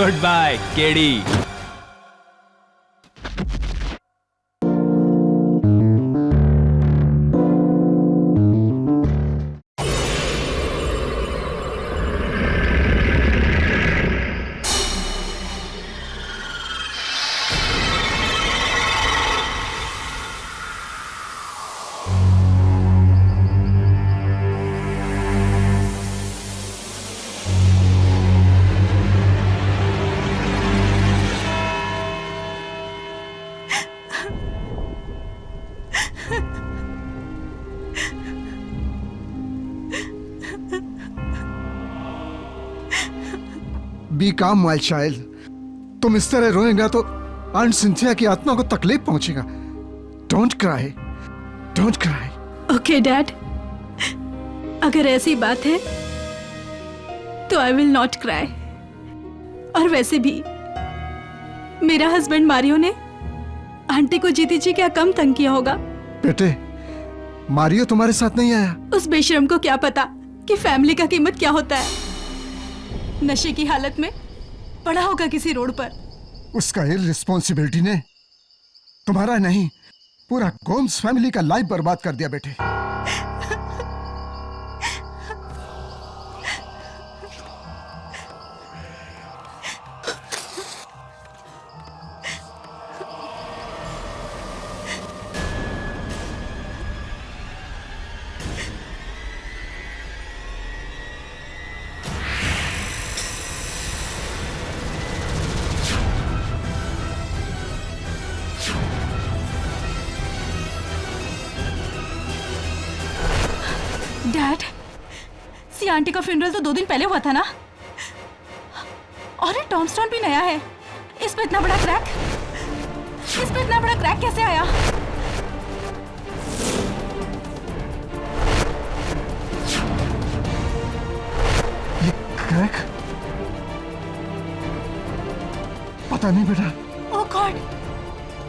Good bye KD. Be calm my child. तुम इस तरह रोएगा तो आंट सिंथिया की आत्मा को तकलीफ पहुंचेगा। Don't cry, don't cry. Okay dad, अगर ऐसी बात है तो आई विल नॉट क्राई। और वैसे भी मेरा हस्बैंड मारियो ने आंटी को जीती जी क्या कम तंग किया होगा। बेटे, मारियो तुम्हारे साथ नहीं आया? उस बेशरम को क्या पता कि फैमिली का कीमत क्या होता है। नशे की हालत में पड़ा होगा किसी रोड पर। उसका इररिस्पॉन्सिबिलिटी ने तुम्हारा नहीं, पूरा गोम्स फैमिली का लाइफ बर्बाद कर दिया बेटे। डैड, सी आंटी का फ्यूनरल तो 2 दिन पहले हुआ था ना। और ये टॉमस्टोन भी नया है। इस पे इतना बड़ा क्रैक, इस पे इतना बड़ा क्रैक कैसे आया? ये क्रैक? पता नहीं बेटा। ओह गॉड!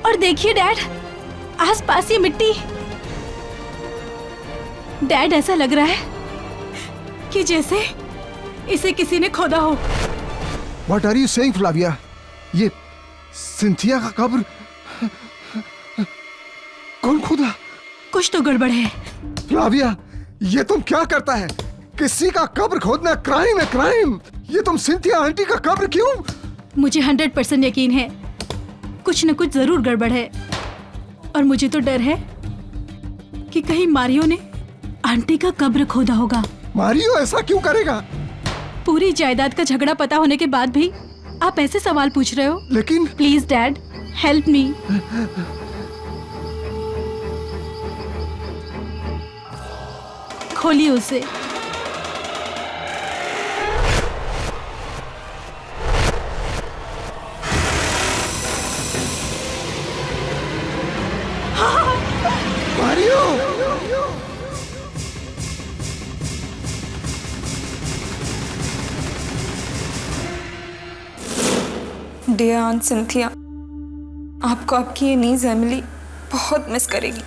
और देखिए डैड, आसपास ये मिट्टी। डैड, ऐसा लग रहा है कि जैसे इसे किसी ने खोदा हो। What are you saying, Flavia? ये सिंथिया का कब्र कौन खोदा? कुछ तो गड़बड़ है। फ्लाविया, ये तुम क्या करता है? किसी का कब्र खोदना क्राइम है, क्राइम। ये तुम सिंथिया आंटी का कब्र क्यों? मुझे 100% यकीन है कुछ न कुछ जरूर गड़बड़ है। और मुझे तो डर है कि कहीं मारियो ने आंटी का कब्र खोदा होगा। मारियो ऐसा क्यों करेगा? पूरी जायदाद का झगड़ा पता होने के बाद भी आप ऐसे सवाल पूछ रहे हो। लेकिन प्लीज डैड, हेल्प मी। खोलिए उसे। मारियो! डियर आंट सिंथिया, आपको आपकी ये नीज एमिली बहुत मिस करेगी।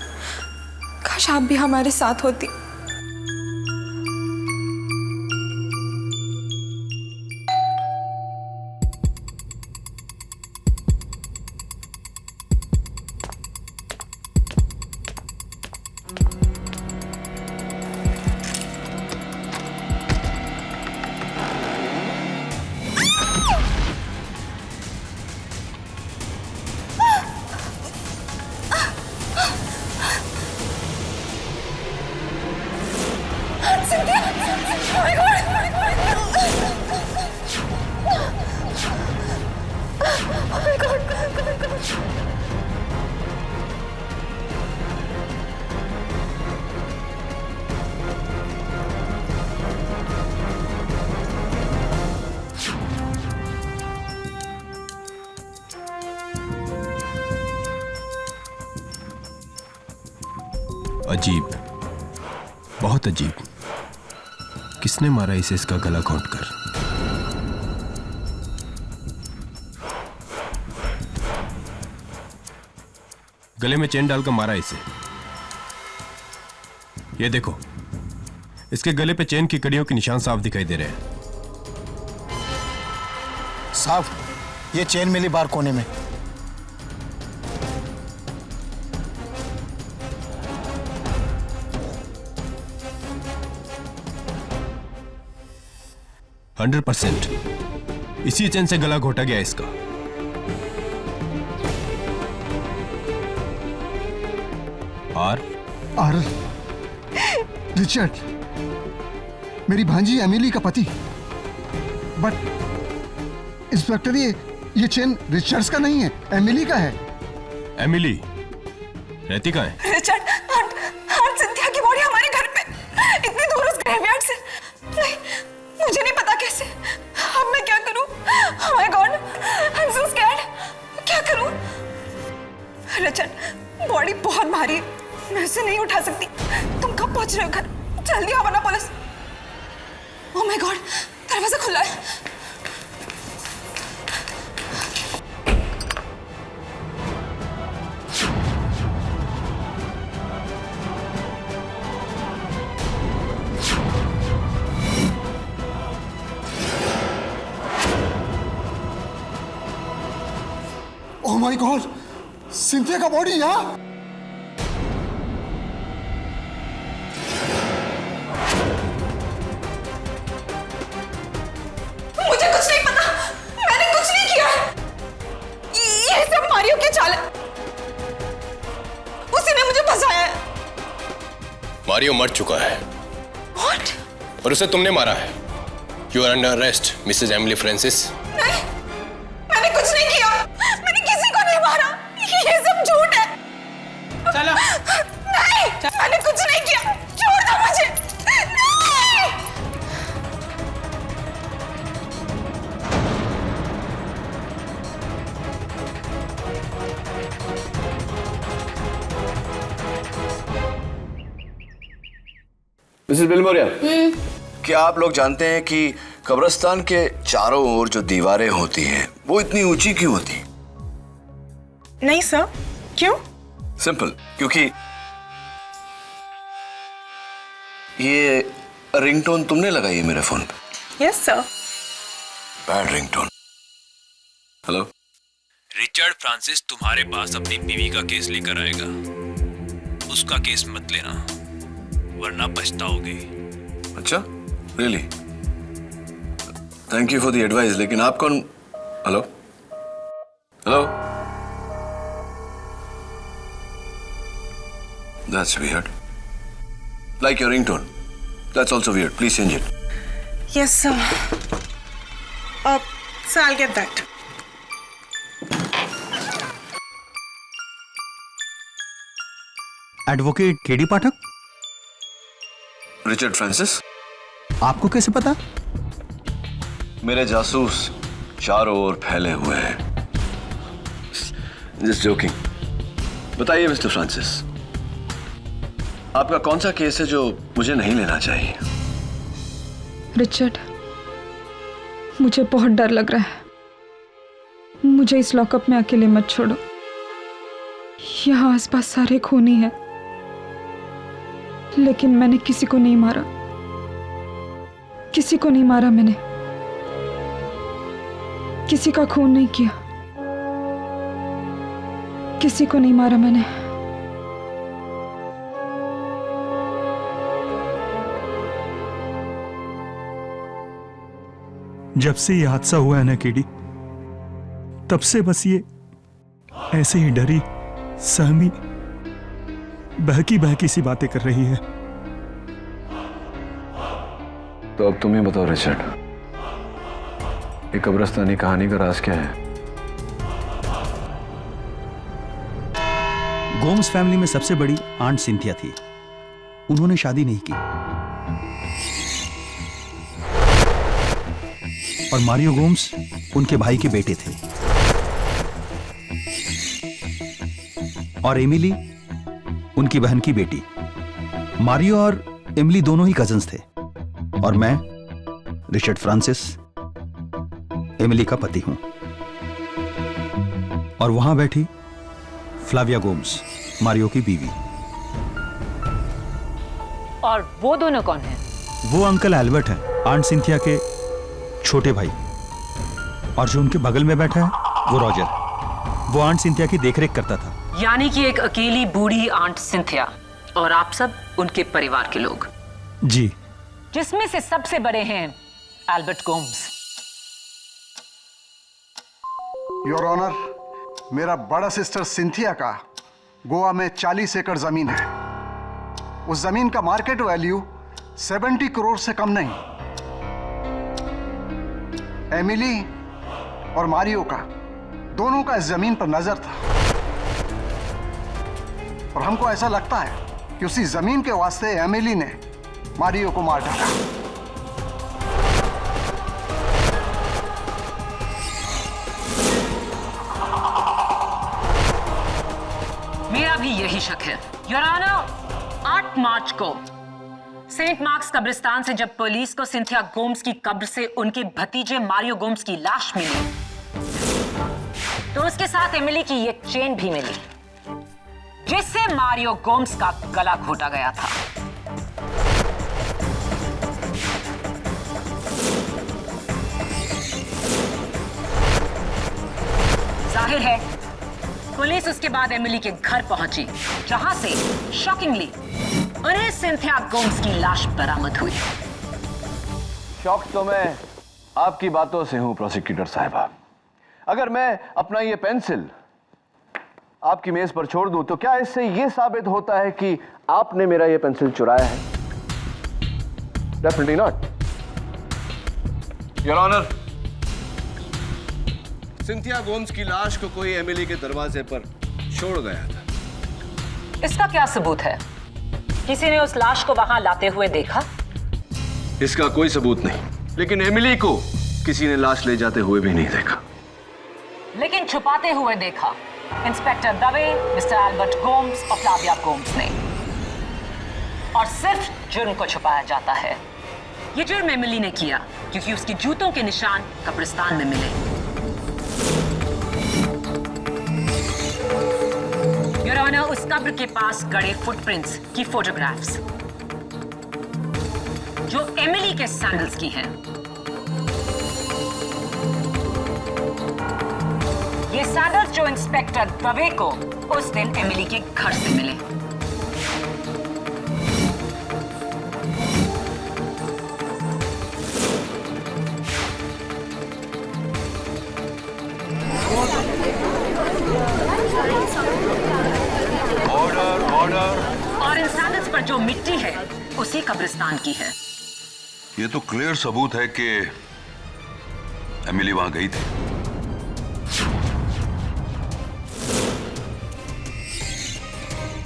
काश आप भी हमारे साथ होती। अजीब, बहुत अजीब। किसने मारा इसे इसका गला घोंटकर? गले में चेन डालकर मारा इसे। ये देखो, इसके गले पे चेन की कड़ियों के निशान साफ दिखाई दे रहे हैं। साहब, ये चेन मिली बार कोने में। हंड्रेड % इसी चेन से गला घोटा गया इसका। और रिचर्ड, मेरी भांजी एमिली का पति। बट इंस्पेक्टर, ये चेन रिचर्ड्स का नहीं है, एमिली का है। एमिली रहती कहाँ है? रिचर्ड, आंट सिंथिया की बॉडी हमारे घर पे, इतनी दूर उस ग्रेवयार्ड से। नहीं, मुझे नहीं पता कैसे। अब मैं क्या करूं? Oh my God, I'm so scared. क्या करूं? रिचर्ड, बॉडी बहुत भारी है, मैं उसे नहीं उठा सकती। तुम कब पहुंच रहे हो घर? जल्दी आओ वरना पुलिस। Oh my God, दरवाजा खुला है। ओह माय गॉड, सिंथिया का बॉडी यहाँ। मुझे कुछ नहीं पता, मैंने कुछ नहीं किया। ये सब मारियो की चाल है, उसी ने मुझे फंसाया है। मारियो मर चुका है। What? और उसे तुमने मारा है। You are under arrest Mrs Emily Francis. नहीं, मैंने कुछ नहीं किया, मैंने किसी को नहीं मारा, ये सब झूठ है। चलो। नहीं, मैंने कुछ नहीं किया, छोड़ दो मुझे। नहीं। मिसेस बिलमोरिया, क्या आप लोग जानते हैं कि कब्रिस्तान के चारों ओर जो दीवारें होती हैं वो इतनी ऊंची क्यों होती? नहीं सर, क्यों? सिंपल, क्योंकि ये रिंगटोन तुमने लगाई है मेरे फोन पे। Yes sir. Bad ringtone. Hello, Richard Francis तुम्हारे पास अपनी बीवी का केस लेकर आएगा। उसका केस मत लेना, वरना पछताओगे। अच्छा, really? Thank you for the advice, लेकिन आप कौन? Hello hello, that's weird. Like your ringtone, that's also weird. Please change it. Yes sir. Sir, I'll get that. Advocate KD Pathak, Richard Francis. आपको कैसे पता? मेरे जासूस चारों ओर फैले हुए हैं। Just joking. बताइए मिस्टर फ्रांसिस, आपका कौन सा केस है जो मुझे नहीं लेना चाहिए? रिचर्ड, मुझे बहुत डर लग रहा है। मुझे इस लॉकअप में अकेले मत छोड़ो। यहाँ आसपास सारे खूनी हैं, लेकिन मैंने किसी को नहीं मारा। किसी को नहीं मारा मैंने, किसी का खून नहीं किया, किसी को नहीं मारा मैंने। जब से ये हादसा हुआ है ना केडी, तब से बस ये ऐसे ही डरी सहमी बहकी बहकी सी बातें कर रही है। तो अब तुम ही बताओ रिचर्ड, ये कब्रिस्तानी कहानी का राज क्या है? गोम्स फैमिली में सबसे बड़ी आंट सिंथिया थी। उन्होंने शादी नहीं की और मारियो गोम्स उनके भाई के बेटे थे और एमिली उनकी बहन की बेटी। मारियो और एमिली दोनों ही कजिन्स थे और मैं रिचर्ड फ्रांसिस एमिली का पति हूं। और वहां बैठी फ्लाविया गोम्स, मारियो की बीवी। और वो दोनों कौन हैं? वो अंकल एल्बर्ट हैं, आंट सिंथिया के छोटे भाई। और जो उनके बगल में बैठा है वो रॉजर है। वो आंट सिंथिया की देखरेख करता था। यानी कि एक अकेली बूढ़ी आंट सिंथिया और आप सब उनके परिवार के लोग। जी। जिसमें से सबसे बड़े हैं एल्बर्ट गोम्स। योर ऑनर, मेरा बड़ा सिस्टर सिंथिया का गोवा में 40 एकड़ जमीन है। उस जमीन का मार्केट वैल्यू 70 करोड़ से कम नहीं। एमिली और मारियो का दोनों का इस जमीन पर नजर था और हमको ऐसा लगता है कि उसी जमीन के वास्ते एमिली ने मारियो को मार डाला। मेरा भी यही शक है योर ऑनर। 8 मार्च को सेंट मार्क्स कब्रिस्तान से जब पुलिस को सिंथिया गोम्स की कब्र से उनके भतीजे मारियो गोम्स की लाश मिली तो उसके साथ एमिली की एक चेन भी मिली जिससे मारियो गोम्स का गला घोटा गया था। जाहिर है पुलिस उसके बाद एमिली के घर पहुंची जहां से शॉकिंगली उन्हें सिंथिया गोम्स की लाश बरामद हुई। शॉक तो मैं आपकी बातों से हूं प्रोसिक्यूटर साहिबा। अगर मैं अपना ये पेंसिल आपकी मेज पर छोड़ दूं तो क्या इससे यह साबित होता है कि आपने मेरा ये पेंसिल चुराया है? Definitely not your honour. Cynthia Gomes की लाश को कोई एमिली के दरवाजे पर छोड़ गया था। इसका क्या सबूत है? किसी ने उस लाश को वहां लाते हुए देखा? इसका कोई सबूत नहीं, लेकिन एमिली को किसी ने लाश ले जाते हुए भी नहीं देखा। लेकिन छुपाते हुए देखा inspector Dave, mister Albert Gomes और फ्लाविया गोम्स ने। और सिर्फ जुर्म को छुपाया जाता है। ये जुर्म एमिली ने किया क्योंकि उसके जूतों के निशान कब्रिस्तान में मिले। योर ऑनर, उस कब्र के पास गड़े फुटप्रिंट्स की फोटोग्राफ्स जो एमिली के सैंडल्स की हैं। ये सैंडल्स जो इंस्पेक्टर दवे को उस दिन एमिली के घर से मिले। ऑर्डर। और इन सैंडल्स पर जो मिट्टी है उसी कब्रिस्तान की है। ये तो क्लियर सबूत है कि एमिली वहां गई थी।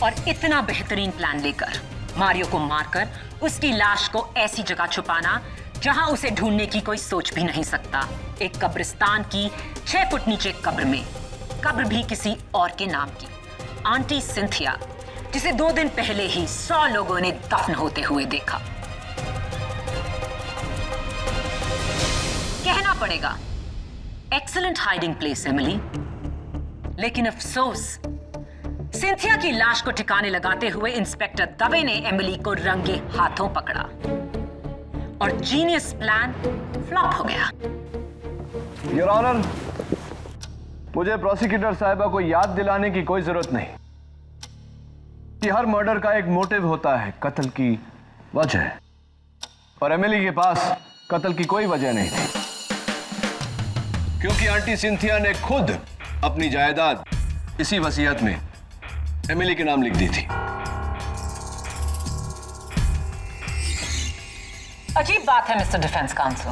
और इतना बेहतरीन प्लान लेकर मारियो को मारकर उसकी लाश को ऐसी जगह छुपाना जहां उसे ढूंढने की कोई सोच भी नहीं सकता। एक कब्रिस्तान की 6 फुट नीचे कब्र में, कब्र भी किसी और के नाम की, आंटी सिंथिया, जिसे 2 दिन पहले ही 100 लोगों ने दफन होते हुए देखा। कहना पड़ेगा एक्सीलेंट हाइडिंग प्लेस एमिली, लेकिन अफसोस सिंथिया की लाश को ठिकाने लगाते हुए इंस्पेक्टर दवे ने एमिली को रंगे हाथों पकड़ा और जीनियस प्लान फ्लॉप हो गया। योर ऑनर, मुझे प्रोसिक्यूटर साहिबा को याद दिलाने की कोई जरूरत नहीं कि हर मर्डर का एक मोटिव होता है, कत्ल की वजह। और एमिली के पास कत्ल की कोई वजह नहीं थी क्योंकि आंटी सिंथिया ने खुद अपनी जायदाद इसी वसीयत में एमिली के नाम लिख दी थी। अजीब बात है मिस्टर डिफेंस काउंसिल।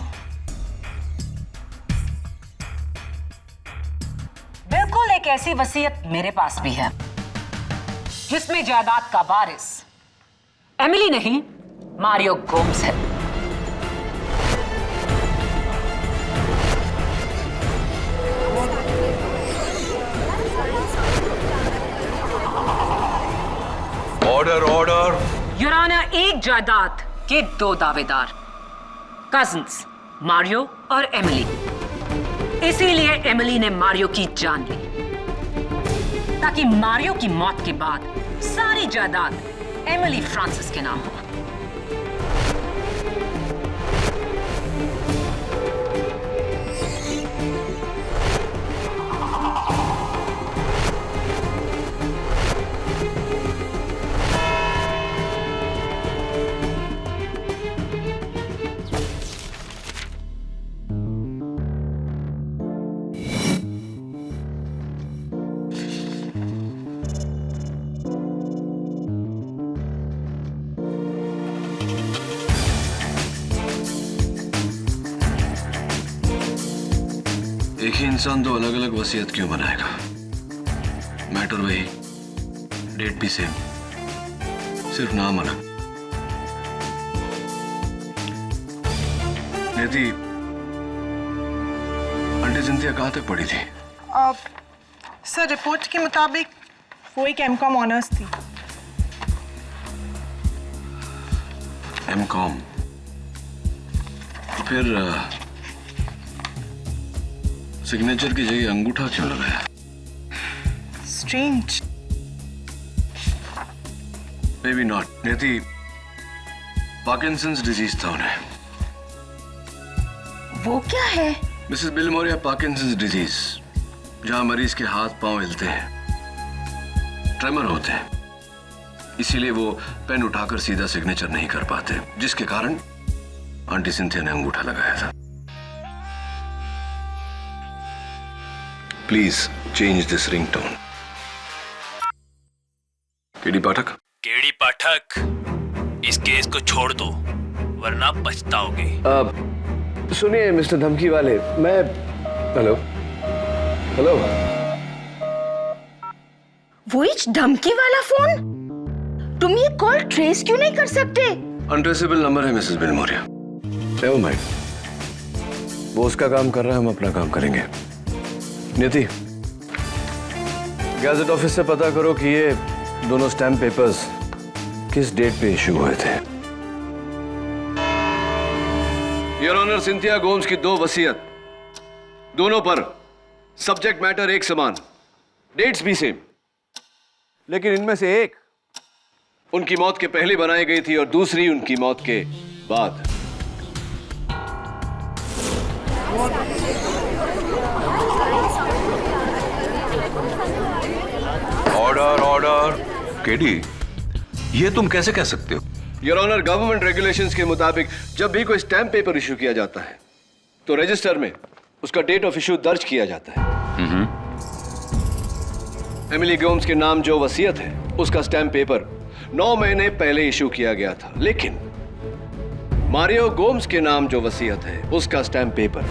बिल्कुल एक ऐसी वसीयत मेरे पास भी है जिसमें जायदाद का वारिस एमिली नहीं, मारियो गोम्स है। ऑर्डर। योर ऑनर, एक जायदाद के 2 दावेदार, कजिन्स मारियो और एमिली। इसीलिए एमिली ने मारियो की जान ली ताकि मारियो की मौत के बाद सारी जायदाद एमिली फ्रांसिस के नाम हो। इंसान तो अलग अलग वसीयत क्यों बनाएगा? मैटर वही, डेट भी सेम, सिर्फ नाम अलग। नियति, आंटी सिंथिया कहां तक पढ़ी थी? सर रिपोर्ट के मुताबिक वो एक एमकॉम ऑनर्स थी। एमकॉम? फिर सिग्नेचर की जगह अंगूठा क्यों लगाया? स्ट्रेंज। May be not. नियति, पार्किंसंस डिजीज था उन्हें। वो क्या है? मिसेस बिलमोरिया, पार्किंसंस डिजीज, जहां मरीज के हाथ पांव हिलते हैं, ट्रेमर होते हैं, इसीलिए वो पेन उठाकर सीधा सिग्नेचर नहीं कर पाते, जिसके कारण आंटी सिंथिया ने अंगूठा लगाया था। Please change this ringtone. KD Pathak? KD Pathak, इस केस को छोड़ दो वरना पछताओगे। सुनिए मिस्टर धमकी वाले, मैं हेलो हेलो। वो इच धमकी वाला फोन? तुम ये कॉल ट्रेस क्यों नहीं कर सकते? अनट्रेसेबल नंबर है मिसेस बिलमोरिया। नेवर माइंड, वो उसका काम कर रहा है, हम अपना काम करेंगे। नियति, गैजेट ऑफिस से पता करो कि ये दोनों स्टैम्प पेपर्स किस डेट पे इशू हुए थे। योर ऑनर, सिंथिया गोम्स की 2 वसीयत, दोनों पर सब्जेक्ट मैटर एक समान, डेट्स भी सेम, लेकिन इनमें से एक उनकी मौत के पहले बनाई गई थी और दूसरी उनकी मौत के बाद। Order order. केडी, ये तुम कैसे कह सकते हो? योर ऑनर, गवर्नमेंट रेगुलेशंस के मुताबिक जब भी कोई स्टैम्प पेपर इशू किया जाता है तो रजिस्टर में उसका डेट ऑफ इशू दर्ज किया जाता है। एमिली गोम्स के नाम जो वसीयत है, उसका स्टैम्प पेपर 9 महीने पहले इशू किया गया था, लेकिन मारियो गोम्स के नाम जो वसीयत है, उसका स्टैम्प पेपर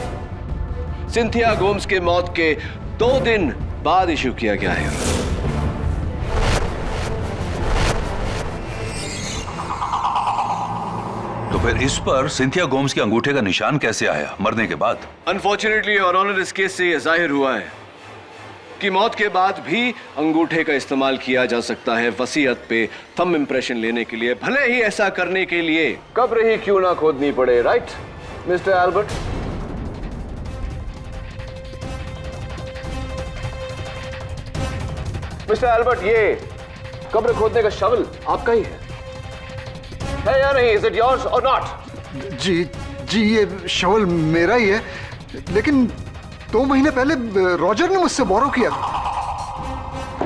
सिंथिया गोम्स के मौत के 2 दिन बाद इशू किया गया है। तो फिर इस पर सिंथिया गोम्स के अंगूठे का निशान कैसे आया मरने के बाद? अनफॉर्चुनेटली योर ऑनर, इस केस से यह जाहिर हुआ है कि मौत के बाद भी अंगूठे का इस्तेमाल किया जा सकता है वसीयत पे थंब इंप्रेशन लेने के लिए, भले ही ऐसा करने के लिए कब्र ही क्यों ना खोदनी पड़े। Right mister Albert? Mister Albert, ये कब्र खोदने का शवल आपका ही है या नहीं? इज इट योर्स और नॉट? जी, ये शवल मेरा ही है, लेकिन 2 महीने पहले रॉजर ने मुझसे बोरो किया था।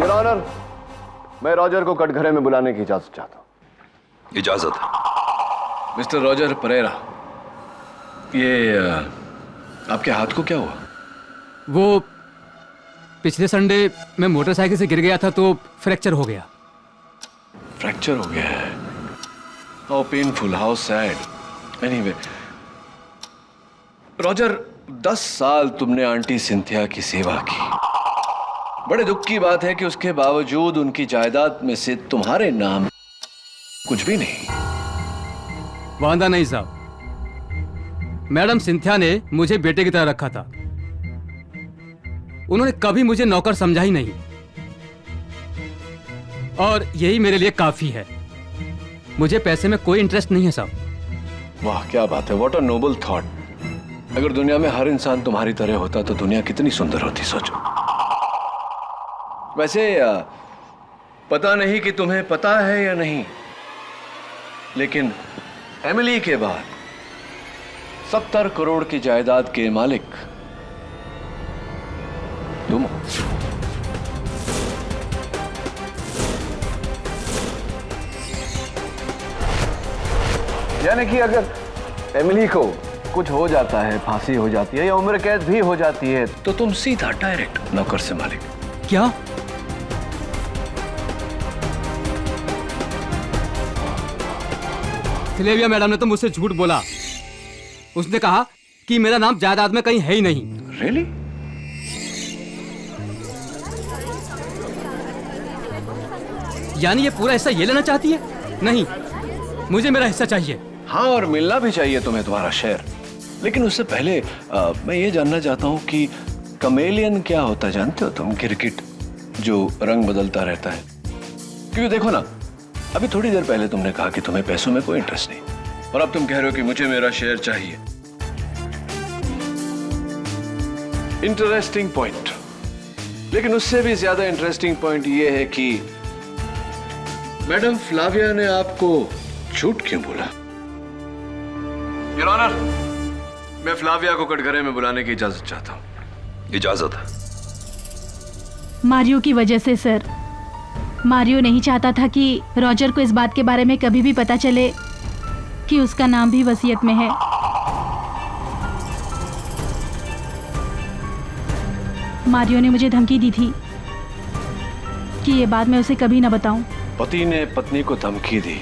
योर ऑनर, मैं रॉजर को कटघरे में बुलाने की इजाजत चाहता हूं। इजाजत। मिस्टर रॉजर परेरा, ये आपके हाथ को क्या हुआ? वो पिछले संडे मैं मोटरसाइकिल से गिर गया था तो फ्रैक्चर हो गया। फ्रैक्चर हो गया है? How painful, how sad. Anyway Roger, 10 साल तुमने आंटी सिंथिया की सेवा की। बड़े दुख की बात है कि उसके बावजूद उनकी जायदाद में से तुम्हारे नाम कुछ भी नहीं। वांदा नहीं साहब, मैडम सिंथिया ने मुझे बेटे की तरह रखा था। उन्होंने कभी मुझे नौकर समझा ही नहीं, और यही मेरे लिए काफी है। मुझे पैसे में कोई इंटरेस्ट नहीं है साहब। वाह क्या बात है, व्हाट अ नोबल थॉट। अगर दुनिया में हर इंसान तुम्हारी तरह होता तो दुनिया कितनी सुंदर होती, सोचो। वैसे पता नहीं कि तुम्हें पता है या नहीं, लेकिन एमिली के बाद 70 करोड़ की जायदाद के मालिक तुम। यानी कि अगर एमिली को कुछ हो जाता है, फांसी हो जाती है या उम्र कैद भी हो जाती है, तो तुम सीधा डायरेक्ट नौकर से मालिक। क्या? सिलेविया मैडम ने तो मुझसे झूठ बोला। उसने कहा कि मेरा नाम जायदाद में कहीं है ही नहीं। Really? यानी ये पूरा हिस्सा ये लेना चाहती है? नहीं, मुझे मेरा हिस्सा चाहिए। हाँ, और मिलना भी चाहिए तुम्हें तुम्हारा शेयर। लेकिन उससे पहले मैं ये जानना चाहता हूँ कि कमेलियन क्या होता है जानते हो तुम? क्रिकेट जो रंग बदलता रहता है। क्योंकि देखो ना, अभी थोड़ी देर पहले तुमने कहा कि तुम्हें पैसों में कोई इंटरेस्ट नहीं, और अब तुम कह रहे हो कि मुझे मेरा शेयर चाहिए। Interesting point. लेकिन उससे भी ज्यादा इंटरेस्टिंग पॉइंट ये है कि मैडम फ्लाविया ने आपको झूठ क्यों बोला? योर ऑनर, मैं फ्लाविया को कटघरे में बुलाने की इजाजत चाहता हूं। इजाजत? मारियो की वजह से सर। मारियो नहीं चाहता था कि रॉजर को इस बात के बारे में कभी भी पता चले कि उसका नाम भी वसीयत में है। मारियो ने मुझे धमकी दी थी कि ये बात मैं उसे कभी ना बताऊं। पति ने पत्नी को धमकी दी।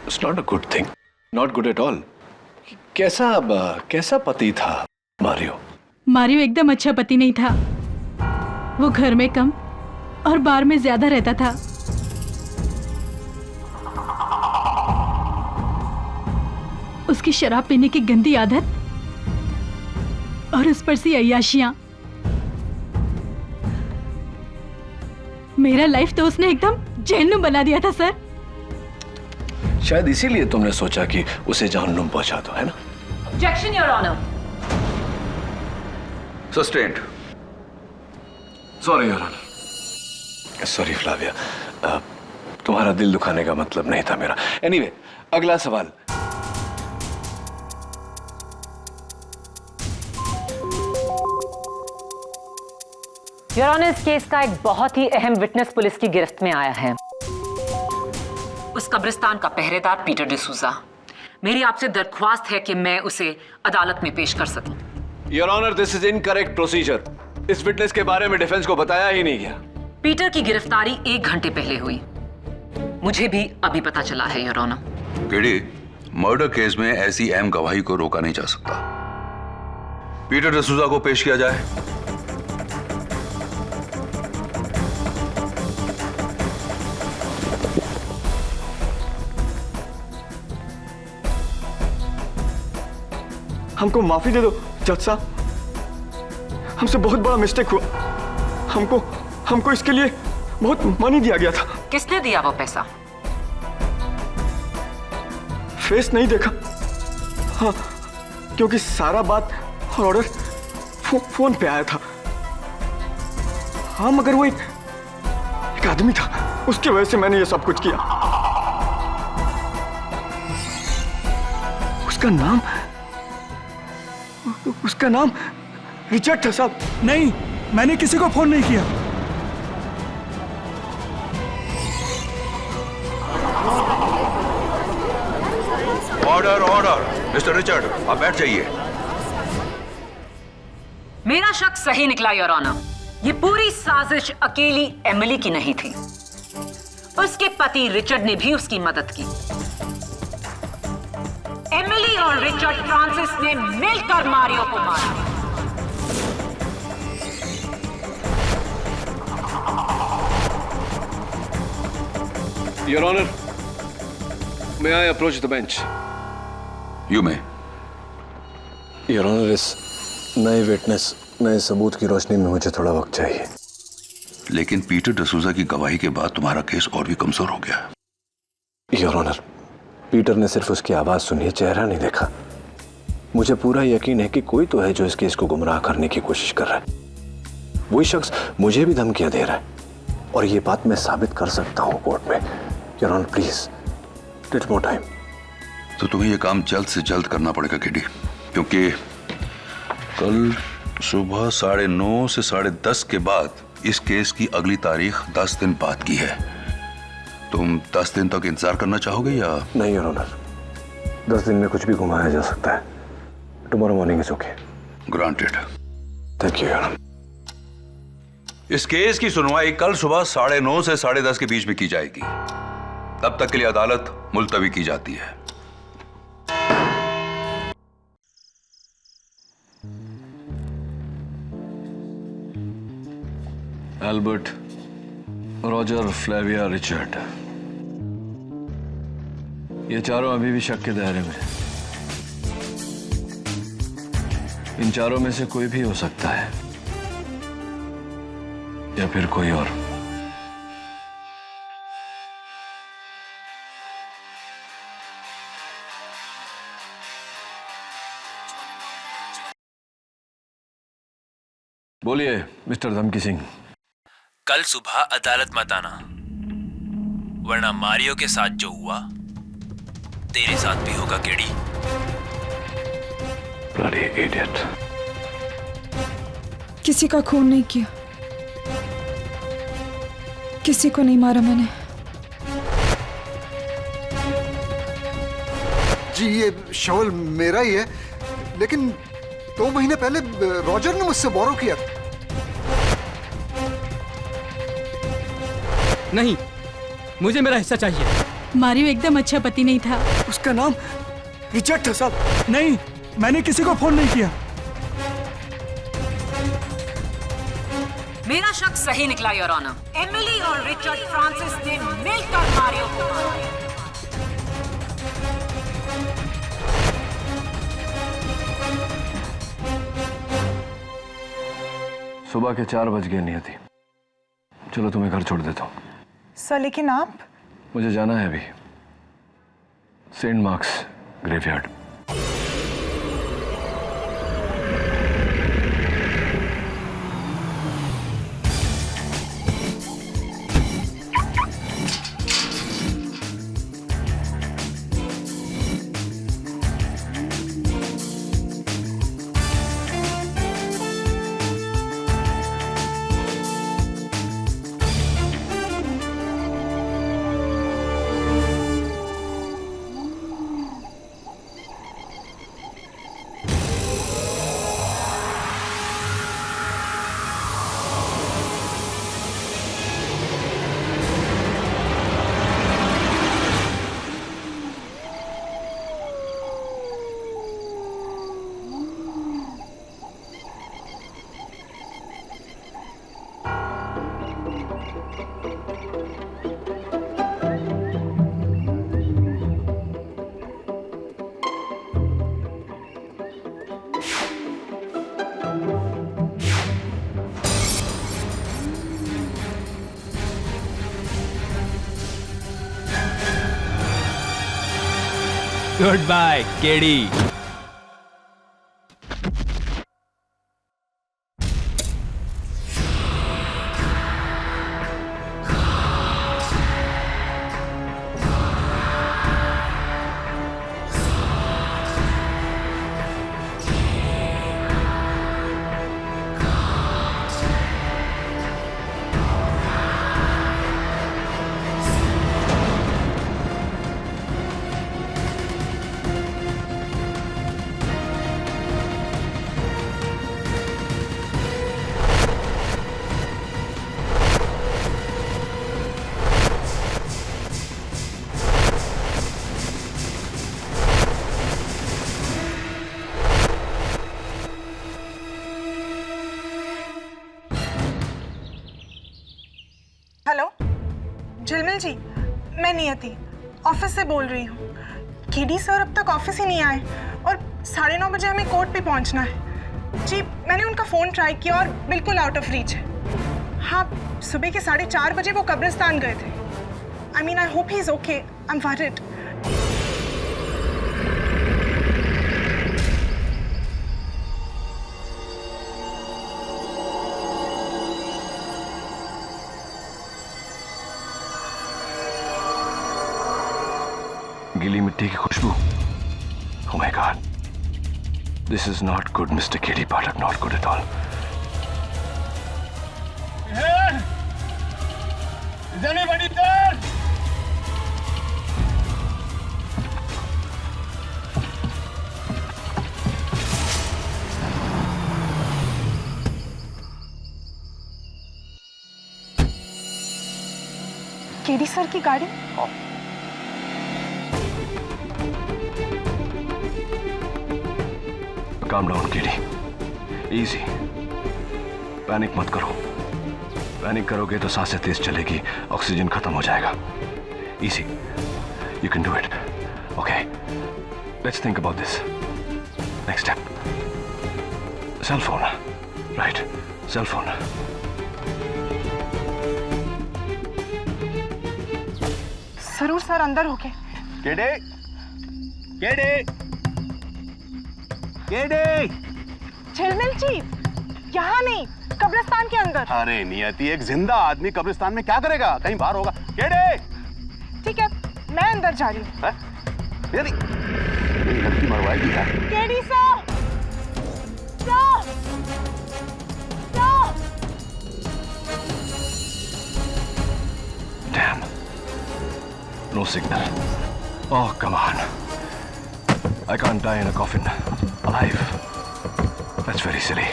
It's not a good thing, not good at all. कैसा पति था मारियो? मारियो एकदम अच्छा पति नहीं था। वो घर में कम और बार में ज्यादा रहता था। उसकी शराब पीने की गंदी आदत और उस पर सी अय्याशियां। मेरा लाइफ तो उसने एकदम जहन्नुम बना दिया था सर। शायद इसीलिए तुमने सोचा कि उसे जहन्नुम पहुंचा दो, है ना? Objection, Your Honor. Sustained. Sorry your honour. Sorry Flavia, तुम्हारा दिल दुखाने का मतलब नहीं था मेरा। एनीवे, अगला सवाल। योर ऑनर, इस केस का एक बहुत ही अहम विटनेस पुलिस की गिरफ्त में आया है। उस कब्रिस्तान का पहरेदार पीटर डिसूजा। मेरी आपसे दरख्वास्त है कि मैं उसे अदालत में पेश कर सकूं। Your honour, this is incorrect procedure. इस विटनेस के बारे में डिफेंस को बताया ही नहीं गया। पीटर की गिरफ्तारी 1 घंटे पहले हुई। मुझे भी अभी पता चला है your honour. KD, murder case में ऐसी अहम गवाही को रोका नहीं जा सकता। पीटर डिसूजा को पेश किया जाए। हमको माफी दे दो जज साहब, हमसे बहुत बड़ा मिस्टेक हुआ। हमको इसके लिए बहुत मनी दिया गया था। किसने दिया वो पैसा? फेस नहीं देखा। हाँ, क्योंकि सारा बात और ऑर्डर फोन पे आया था। हाँ, मगर वो एक आदमी था, उसकी वजह से मैंने ये सब कुछ किया। उसका नाम रिचर्ड था साहब। नहीं, मैंने किसी को फोन नहीं किया। Order order. मिस्टर रिचर्ड, आप बैठ जाइए। मेरा शक सही निकला योर ऑनर। ये पूरी साजिश अकेली एमिली की नहीं थी। उसके पति रिचर्ड ने भी उसकी मदद की। एमिली और रिचर्ड फ्रांसिस ने मिलकर मारियो को मारा। Your honour, may I approach the bench? You may. Your honour, इस नए विटनेस, नए सबूत की रोशनी में मुझे थोड़ा वक्त चाहिए। लेकिन पीटर डिसूजा की गवाही के बाद तुम्हारा केस और भी कमजोर हो गया। योर ऑनर, पीटर ने सिर्फ उसकी आवाज सुनी है, चेहरा नहीं देखा। मुझे पूरा यकीन है कि कोई तो है जो इस केस को गुमराह करने की कोशिश कर रहा है। वही शख्स मुझे भी धमकियां दे रहा है, और ये बात मैं साबित कर सकता हूं कोर्ट में। Your honour, please take more time. तो तुम्हें यह काम जल्द से जल्द करना पड़ेगा केडी, क्योंकि कल सुबह 9:30 से 10:30 के बाद इस केस की अगली तारीख 10 दिन बाद की है। तुम 10 दिन तक इंतजार करना चाहोगे या? नहीं योर ऑनर, 10 दिन में कुछ भी घुमाया जा सकता है। Tomorrow morning is okay. Granted. Thank you your honour. इस केस की सुनवाई कल सुबह 9:30 से 10:30 के बीच में की जाएगी। तब तक के लिए अदालत मुलतवी की जाती है। एल्बर्ट, रॉजर, फ्लेविया, रिचर्ड, ये चारों अभी भी शक के दायरे में। इन चारों में से कोई भी हो सकता है या फिर कोई और। बोलिए मिस्टर धमकी सिंह। कल सुबह अदालत मत आना, वरना मारियो के साथ जो हुआ तेरे साथ भी होगा केडी। Bloody idiot। किसी का खून नहीं किया, किसी को नहीं मारा मैंने। जी ये शवल मेरा ही है, लेकिन 2 महीने पहले रॉजर ने मुझसे बोरो किया था। नहीं, मुझे मेरा हिस्सा चाहिए। मारियो एकदम अच्छा पति नहीं था। उसका नाम रिचर्ड था साहब। नहीं, मैंने किसी को फोन नहीं किया। मेरा शक सही निकला योर ऑनर। एमिली और रिचर्ड फ्रांसिस ने मिलकर मारियो को मारा। सुबह के 4 बज गए नियति। चलो तुम्हें घर छोड़ देता हूँ। सर लेकिन आप? मुझे जाना है अभी Saint Mark's graveyard. Good bye KD. Hello Jhilmil ji, मैं नियति ऑफिस से बोल रही हूँ। केडी सर अब तक ऑफिस ही नहीं आए और 9:30 बजे हमें कोर्ट पे पहुँचना है। जी मैंने उनका फ़ोन ट्राई किया और बिल्कुल आउट ऑफ रीच है। हाँ, सुबह के 4:30 बजे वो कब्रिस्तान गए थे। I mean I hope he is okay. I am worried. गीली मिट्टी की खुशबू। Oh my God, this is not good, Mr. K.D. Pathak. Not good at all. Is anybody there? KD sir की गाड़ी। Calm down, K.D. Easy. Panic मत करो। Panic करोगे तो सांसें तेज चलेगी, ऑक्सीजन खत्म हो जाएगा। Easy, you can do it. Okay, let's think about this. Next step, cell phone. Right, cell phone. जरूर सर अंदर होके। केडे, केडे, केडे। झिलमिल जी, यहाँ नहीं, कब्रिस्तान के अंदर। अरे नियति, एक जिंदा आदमी कब्रिस्तान में क्या करेगा? कहीं बाहर होगा। केडे। ठीक है, मैं अंदर जा रही हूँ। नियति, मेरी लड़की मरवाएगी यार। KD sir, sir, sir. Damn. No signal. Oh, come on. I can't die in a coffin. Alive. That's very silly.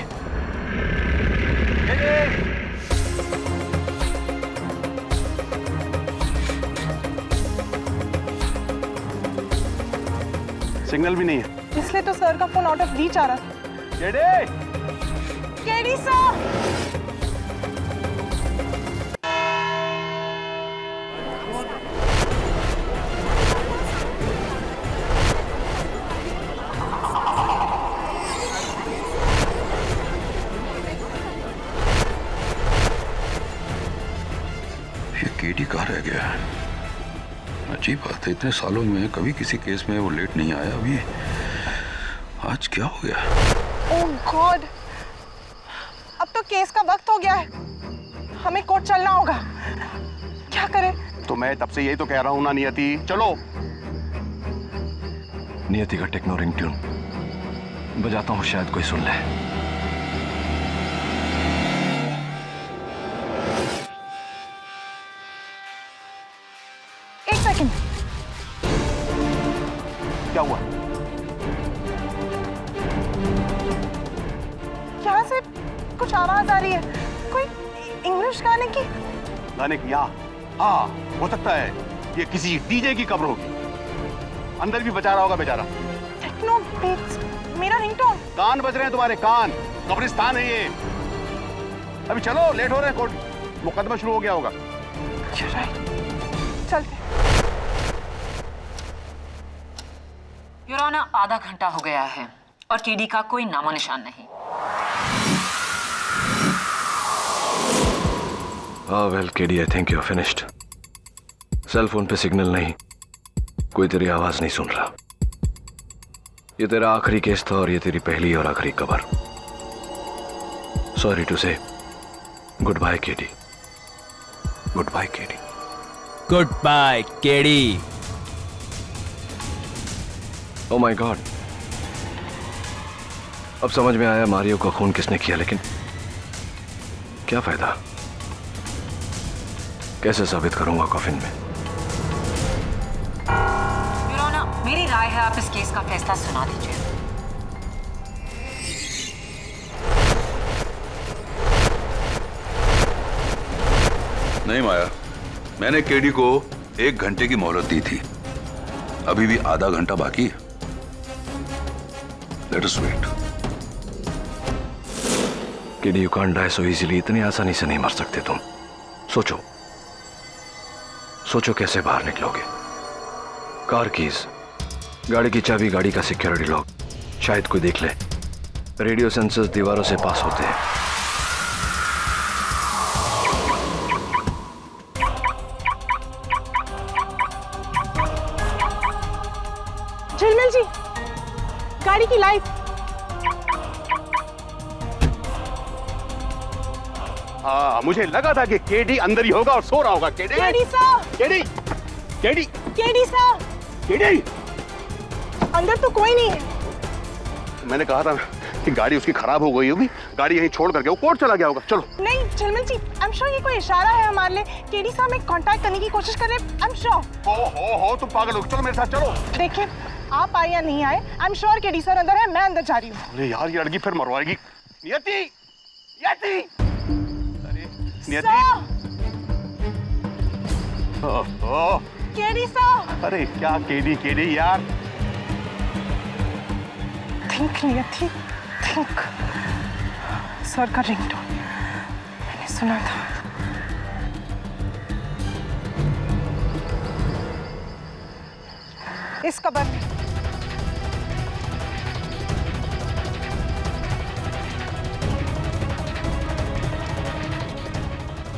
Signal भी नहीं है। इसलिए तो सर का फोन आउट ऑफ रीच आ रहा था। केडे। KD sir. केडी कहाँ रह गया? अजीब बात है, इतने सालों में कभी किसी केस में वो लेट नहीं आया। अभी आज क्या हो गया? ओह गॉड, अब तो केस का वक्त हो गया है, हमें कोर्ट चलना होगा। क्या करें? तो मैं तब से यही तो कह रहा हूँ ना नियति, चलो। नियति का टेक्नो रिंग ट्यून बजाता हूँ, शायद कोई सुन ले। एक सेकंड। क्या हुआ? यहाँ से कुछ आवाज आ रही है, कोई इंग्लिश गाने की। गाने की? हाँ, हो सकता है ये किसी डीजे की कब्र होगी। अंदर भी बचा रहा होगा बेचारा। टेक्नो बीट्स, मेरा रिंगटोन। कान बज रहे हैं तुम्हारे कान, कब्रिस्तान है ये। अभी चलो, लेट हो रहे हैं, कोर्ट मुकदमा शुरू हो गया होगा। चलते। योर ऑनर, आधा घंटा हो गया है और केडी का कोई नामो निशान नहीं। Well KD, I think you are finished. Cell phone पे सिग्नल नहीं, कोई तेरी आवाज नहीं सुन रहा। ये तेरा आखिरी केस था और ये तेरी पहली और आखिरी कबर। Sorry to say, good bye KD. Good bye KD. Good bye KD. Oh my God, अब समझ में आया मारियो का खून किसने किया, लेकिन क्या फायदा? कैसे साबित करूंगा कॉफिन में? योर ऑनर, मेरी राय है आप इस केस का फैसला सुना दीजिए। नहीं माया, मैंने केडी को 1 घंटे की मोहलत दी थी, अभी भी आधा घंटा बाकी है। Let us wait. KD, you can't die so easily. इतनी आसानी से नहीं मर सकते तुम। सोचो, सोचो कैसे बाहर निकलोगे। कार कीज, गाड़ी की चाबी, गाड़ी का सिक्योरिटी लॉक, शायद कोई देख ले। रेडियो सेंसर्स दीवारों से पास होते हैं। झिलमिल जी, गाड़ी की लाइट। हाँ, मुझे लगा था कि केडी अंदर ही होगा और सो रहा होगा। KD, KD sir. KD, KD, KD sir. KD. अंदर तो कोई नहीं है। मैंने कहा था कि गाड़ी उसकी खराब हो गई होगी, गाड़ी यहीं छोड़ करके वो कोर्ट चला गया होगा। चलो। नहीं झिलमिल जी, आई एम श्योर ये कोई इशारा है हमारे लिए। केडी साहब में कांटेक्ट करने की कोशिश कर रहे हैं। I am sure. हो तुम पागल हो, चलो मेरे साथ चलो। देखिए, आप आए या नहीं आए, I am sure KD sir अंदर है, मैं अंदर जा रही हूँ। अरे यार, ये लड़की फिर मरवाएगी। नियति, नियति, अरे नियति। ओह, केडी सर। अरे क्या केडी, केडी यार। थिंक नियति, थिंक। सर का रिंगटोन, मैंने सुना था। इस कब्र में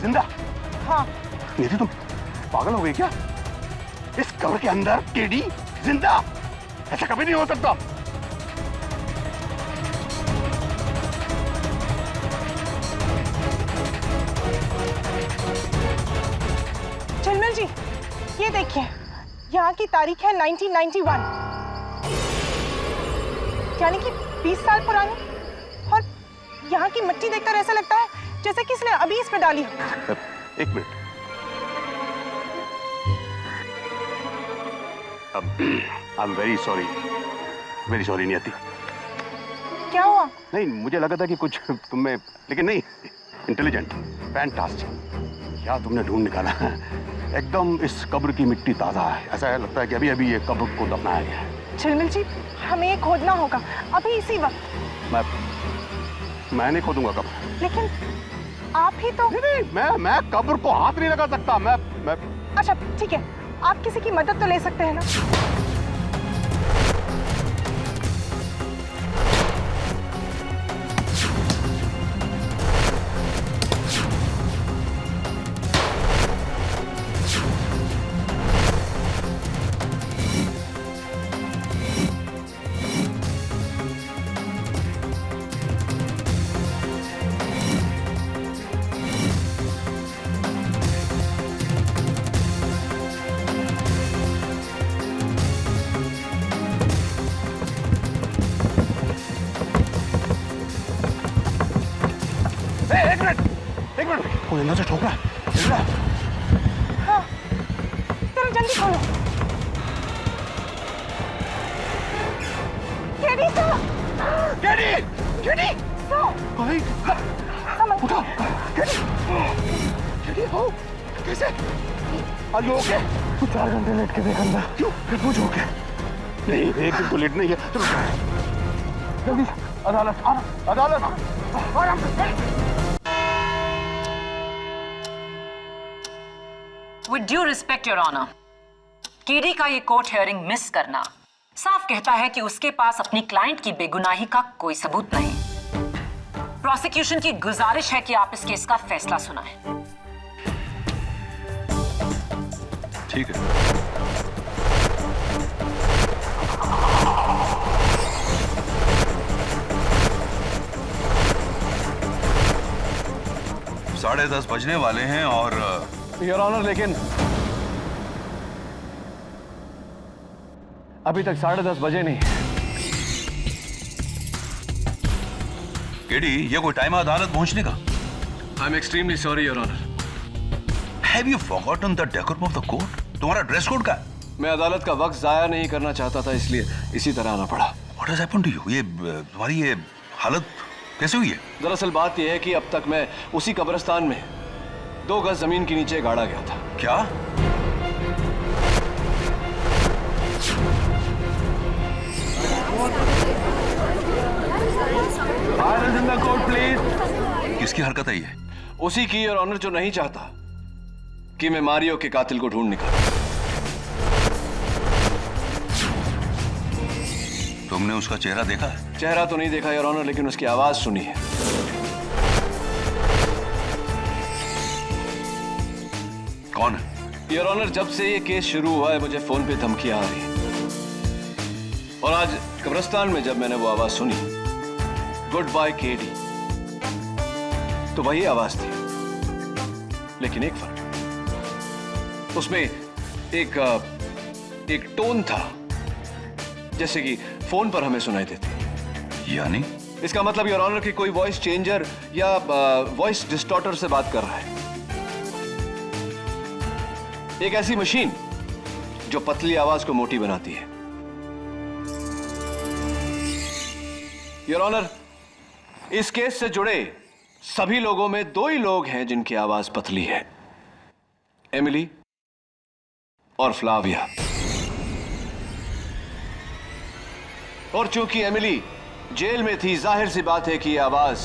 जिंदा? हाँ। निधि तुम पागल हो गई क्या? इस कब्र के अंदर केडी जिंदा? ऐसा कभी नहीं हो सकता। झिलमिल जी, ये देखिए, यहाँ की तारीख है 1991, यानी कि 20 साल पुरानी। और यहाँ की मिट्टी देखकर ऐसा लगता है जैसे कि इसने अभी इस पे डाली हो। एक minute, I am very sorry नियति। क्या हुआ? नहीं, मुझे लगा था कि कुछ तुम्हें, लेकिन नहीं, इंटेलिजेंट, फैंटास्टिक। क्या तुमने ढूंढ निकाला है। एकदम इस कब्र की मिट्टी ताजा है, ऐसा लगता है कि अभी अभी ये कब्र को दफनाया गया है। झिलमिल जी, हमें ये खोदना होगा अभी इसी वक्त। मैं नहीं खोदूंगा कब्र। लेकिन आप ही तो। नहीं, मैं कब्र को हाथ नहीं लगा सकता। मैं अच्छा ठीक है, आप किसी की मदद तो ले सकते हैं ना। एक मिनट, कोई अंदर से ठोक रहा है। हाँ, चलो जल्दी खोलो। KD sir! केडी! भाई, उठो। केडी हो? कैसे? Are you okay? 4 घंटे लेट के देख अंदर। क्यों? फिर पूछो क्या? नहीं, एक दिन तो लेट नहीं है। चलो जल्दी, अदालत आराम से। With due respect, Your Honor, KD का ये कोर्ट हियरिंग मिस करना साफ कहता है कि उसके पास अपनी क्लाइंट की बेगुनाही का कोई सबूत नहीं। प्रोसिक्यूशन की गुजारिश है कि आप इस केस का फैसला सुनाएं। ठीक है। 10:30 बजने वाले हैं और योर ऑनर, लेकिन अभी तक 10:30 बजे नहीं। केडी, ये कोई टाइम है अदालत पहुंचने का? I am extremely sorry your honour. Have you forgotten the decorum of the court? तुम्हारा ड्रेस कोड क्या है? मैं अदालत का वक्त जाया नहीं करना चाहता था, इसलिए इसी तरह आना पड़ा। What has happened to you? ये तुम्हारी ये हालत कैसे हुई है? दरअसल बात यह है कि अब तक मैं उसी कब्रिस्तान में 2 गज जमीन के नीचे गाड़ा गया था। क्या? In the court please. किसकी हरकत है ये? उसी की योर ऑनर, जो नहीं चाहता कि मैं मारियो के कातिल को ढूंढ निकालूं। तुमने उसका चेहरा देखा है? चेहरा तो नहीं देखा योर ऑनर, लेकिन उसकी आवाज सुनी है। कौन है? योर ऑनर, जब से ये केस शुरू हुआ है मुझे फोन पे धमकियां आ रही हैं। और आज कब्रिस्तान में जब मैंने वो आवाज सुनी, गुड बाय केडी, तो वही आवाज थी, लेकिन एक फर्क, उसमें एक टोन था जैसे कि फोन पर हमें सुनाई देती। यानी? इसका मतलब योर ऑनर कि कोई वॉइस चेंजर या वॉइस डिस्टॉर्टर से बात कर रहा है। एक ऐसी मशीन जो पतली आवाज को मोटी बनाती है। योर ऑनर, इस केस से जुड़े सभी लोगों में 2 ही लोग हैं जिनकी आवाज पतली है, एमिली और फ्लाविया। और चूंकि एमिली जेल में थी, जाहिर सी बात है कि यह आवाज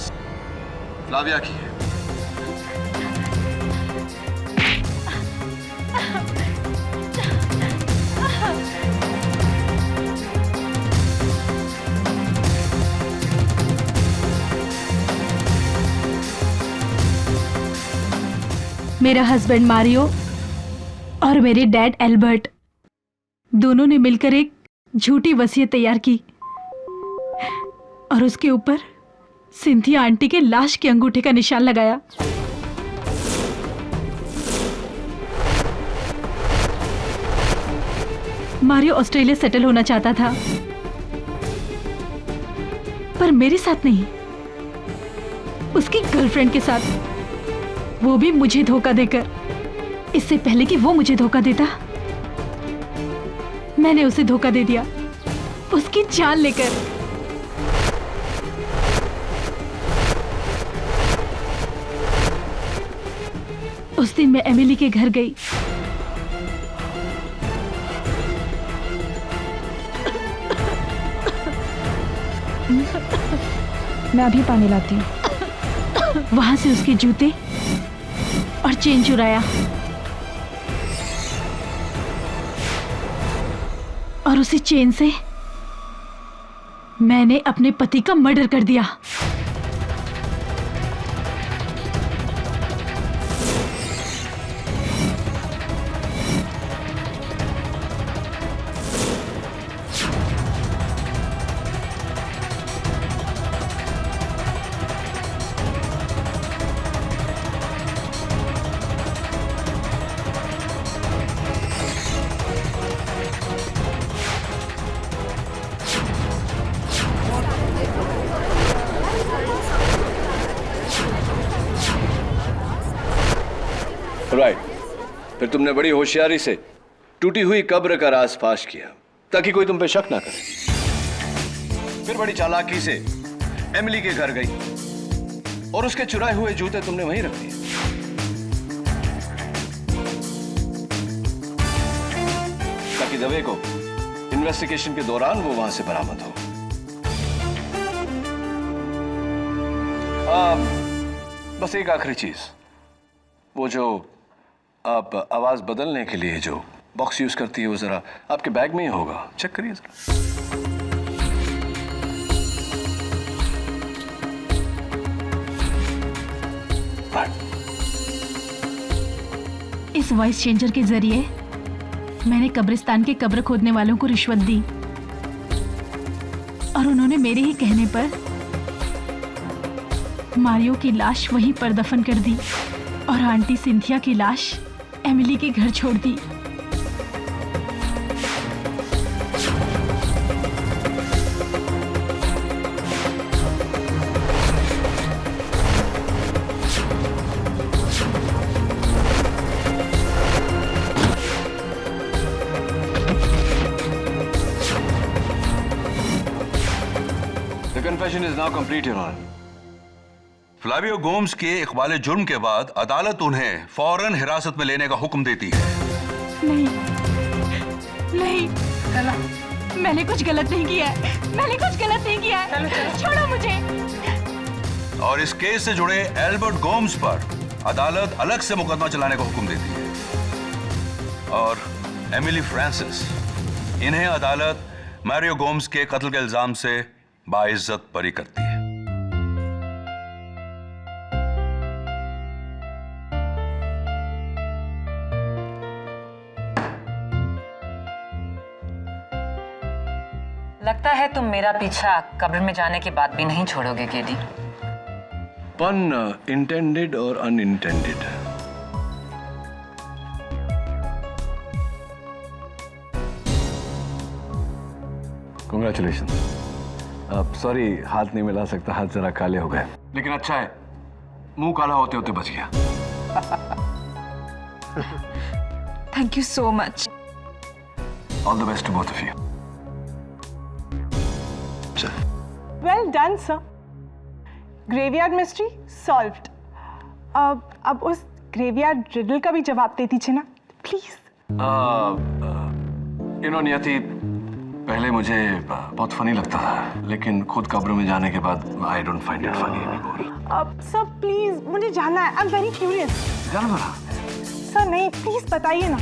फ्लाविया की है। मेरा हस्बैंड मारियो और मेरे डैड एल्बर्ट दोनों ने मिलकर एक झूठी वसीयत तैयार की और उसके ऊपर सिंथिया आंटी के लाश के अंगूठे का निशान लगाया। मारियो ऑस्ट्रेलिया सेटल होना चाहता था, पर मेरे साथ नहीं, उसकी गर्लफ्रेंड के साथ, वो भी मुझे धोखा देकर। इससे पहले कि वो मुझे धोखा देता, मैंने उसे धोखा दे दिया, उसकी जान लेकर। उस दिन मैं एमिली के घर गई। मैं अभी पानी लाती हूँ। वहां से उसके जूते और चेन चुराया और उसी चेन से मैंने अपने पति का मर्डर कर दिया। राइट, फिर तुमने बड़ी होशियारी से टूटी हुई कब्र का राज फाश किया ताकि कोई तुम पे शक ना करे। फिर बड़ी चालाकी से एमिली के घर गई और उसके चुराए हुए जूते तुमने वहीं रख दिए ताकि दवे को इन्वेस्टिगेशन के दौरान वो वहां से बरामद हो। बस एक आखिरी चीज, वो जो आप आवाज बदलने के लिए जो बॉक्स यूज करती है वो जरा आपके बैग में ही होगा, चेक करिए जरा। इस वॉइस चेंजर के जरिए मैंने कब्रिस्तान के कब्र खोदने वालों को रिश्वत दी और उन्होंने मेरे ही कहने पर मारियो की लाश वहीं पर दफन कर दी और आंटी सिंथिया की लाश एमिली के घर छोड़ दी। The confession is now complete, Your Honor. Flavio Gomes के इकबाल जुर्म के बाद अदालत उन्हें फौरन हिरासत में लेने का हुक्म देती है। नहीं, नहीं, मैंने कुछ गलत नहीं किया है, मैंने कुछ गलत नहीं किया है, छोड़ो मुझे। और इस केस से जुड़े एल्बर्ट गोम्स पर अदालत अलग से मुकदमा चलाने का हुक्म देती है और एमिली फ्रांसिस, इन्हें अदालत मारियो गोम्स के कत्ल के इल्जाम से बाइज्जत बरी करती है। लगता है तुम मेरा पीछा कब्र में जाने के बाद भी नहीं छोड़ोगे केडी। पन इंटेंडेड और अनइंटेंडेड। कांग्रेचुलेशन। अब सॉरी, हाथ नहीं मिला सकता, हाथ जरा काले हो गए, लेकिन अच्छा है मुंह काला होते होते बच गया। Thank you so much. All the best to both of you. Well done sir. Graveyard mystery solved. अब उस ग्रेवयार्ड रिडल का भी जवाब दे दीजिए ना प्लीज। नियति, पहले मुझे बहुत फनी लगता था, लेकिन खुद कब्र में जाने के बाद I don't find it funny anymore. अब सर प्लीज, मुझे जानना है, आई एम वेरी क्यूरियस। जानना सर नहीं, प्लीज बताइए ना,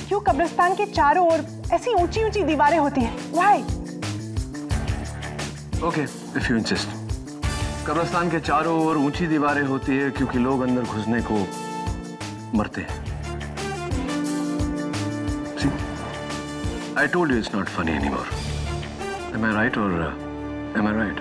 क्यों कब्रिस्तान के चारों ओर ऐसी ऊंची ऊंची दीवारें होती हैं? Why? Okay, if you insist. कब्रिस्तान के चारों ओर ऊंची दीवारें होती है क्योंकि लोग अंदर घुसने को मरते हैं। See, I told you it's not funny anymore. Am I right or am I right?